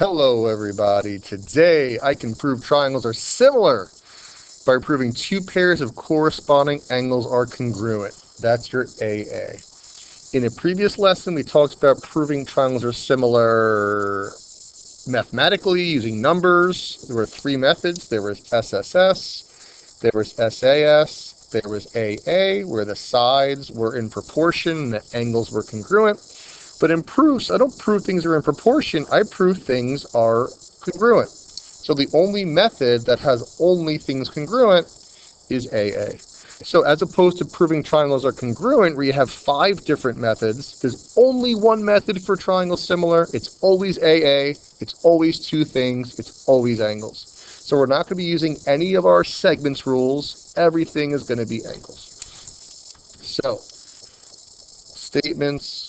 Hello everybody. Today I can prove triangles are similar by proving two pairs of corresponding angles are congruent. That's your AA. In a previous lesson we talked about proving triangles are similar mathematically using numbers. There were three methods. There was SSS, there was SAS, there was AA, where the sides were in proportion and the angles were congruent. But in proofs, I don't prove things are in proportion. I prove things are congruent. So the only method that has only things congruent is AA. So as opposed to proving triangles are congruent, where you have 5 different methods, there's only one method for triangles similar. It's always AA. It's always two things. It's always angles. So we're not going to be using any of our segments rules. Everything is going to be angles. So statements,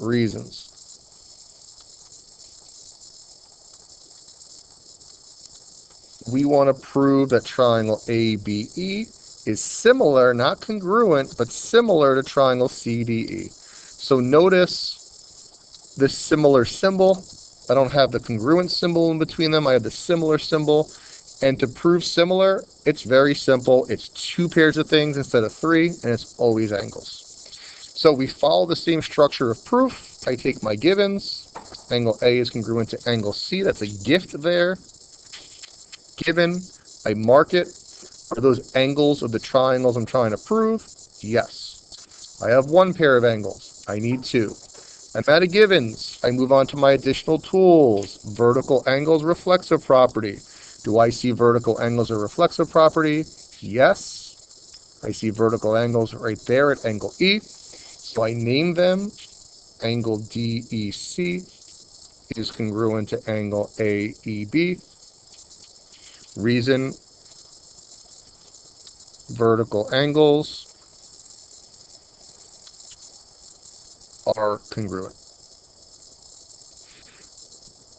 reasons. We want to prove that triangle ABE is similar, not congruent, but similar to triangle CDE. So notice the similar symbol. I don't have the congruent symbol in between them. I have the similar symbol. And to prove similar, it's very simple. It's two pairs of things instead of three, and it's always angles. So we follow the same structure of proof. I take my givens. Angle A is congruent to angle C. That's a gift there. Given, I mark it. Are those angles of the triangles I'm trying to prove? Yes. I have one pair of angles. I need two. I'm out of givens. I move on to my additional tools. Vertical angles, reflexive property. Do I see vertical angles or reflexive property? Yes. I see vertical angles right there at angle E. So I name them. Angle DEC is congruent to angle AEB. Reason, vertical angles are congruent.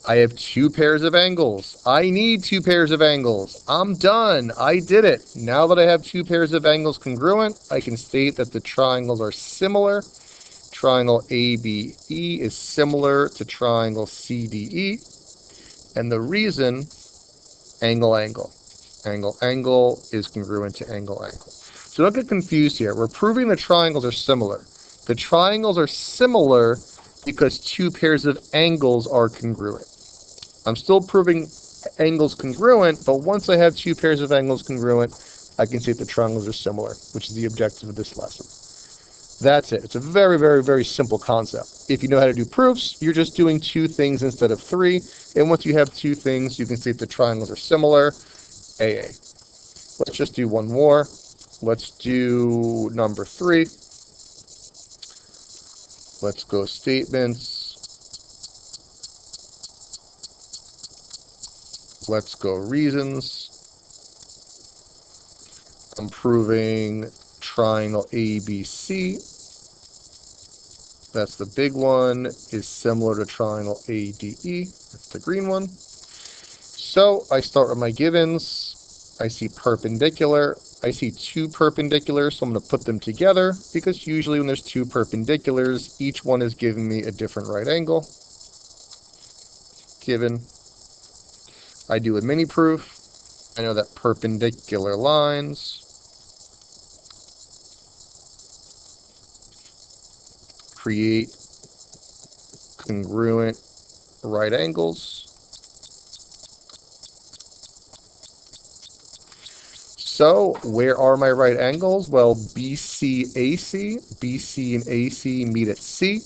I have two pairs of angles. I need two pairs of angles. I'm done. I did it. Now that I have two pairs of angles congruent, I can state that the triangles are similar. Triangle ABE is similar to triangle CDE. And the reason, angle, angle. Angle, angle is congruent to angle, angle. So don't get confused here. We're proving the triangles are similar. The triangles are similar because two pairs of angles are congruent. I'm still proving angles congruent, but once I have two pairs of angles congruent, I can say the triangles are similar, which is the objective of this lesson. That's it. It's a very, very, very simple concept. If you know how to do proofs, you're just doing two things instead of three. And once you have two things, you can say the triangles are similar. AA. Let's just do one more. Let's do number 3. Let's go statements. Let's go reasons. I'm proving triangle ABC. That's the big one, is similar to triangle ADE. That's the green one. So I start with my givens. I see perpendicular. I see two perpendiculars, so I'm going to put them together because usually when there's two perpendiculars, each one is giving me a different right angle. Given. I do a mini proof. I know that perpendicular lines create congruent right angles. So where are my right angles? Well, BC, AC. BC and AC meet at C.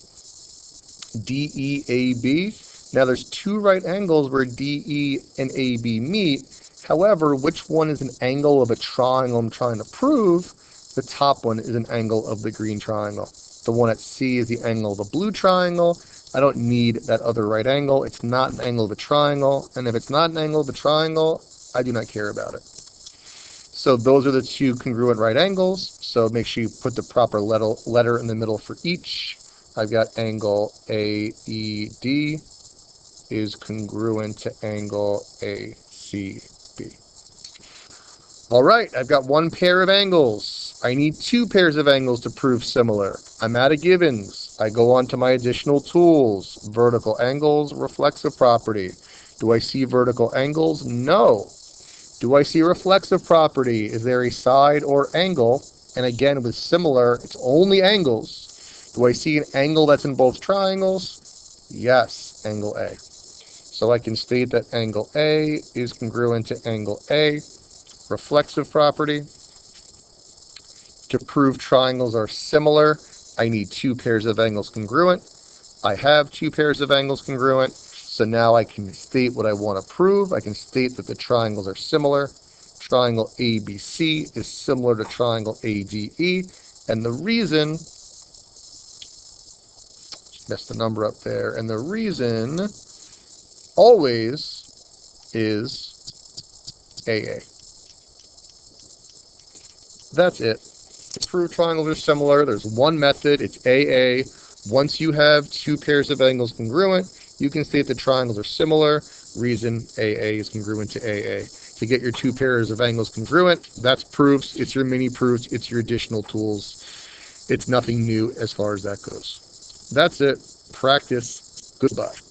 DE, AB. Now there's two right angles where DE and AB meet. However, which one is an angle of a triangle I'm trying to prove? The top one is an angle of the green triangle. The one at C is the angle of the blue triangle. I don't need that other right angle. It's not an angle of a triangle. And if it's not an angle of a triangle, I do not care about it. So those are the two congruent right angles. So make sure you put the proper letter in the middle for each. I've got angle AED is congruent to angle ACB. All right, I've got one pair of angles. I need two pairs of angles to prove similar. I'm out of givens. I go on to my additional tools. Vertical angles, reflexive property. Do I see vertical angles? No. Do I see reflexive property? Is there a side or angle? And again, with similar, it's only angles. Do I see an angle that's in both triangles? Yes, angle A. So I can state that angle A is congruent to angle A. Reflexive property. To prove triangles are similar, I need two pairs of angles congruent. I have two pairs of angles congruent, so now I can state what I want to prove. I can state that the triangles are similar. Triangle ABC is similar to triangle ADE, and the reason, messed the number up there, and the reason always is AA. That's it. To prove triangles are similar, there's one method, it's AA. Once you have two pairs of angles congruent, you can state that triangles are similar. Reason AA is congruent to AA. To get your two pairs of angles congruent, that's proofs, it's your mini proofs, it's your additional tools. It's nothing new as far as that goes. That's it. Practice. Goodbye.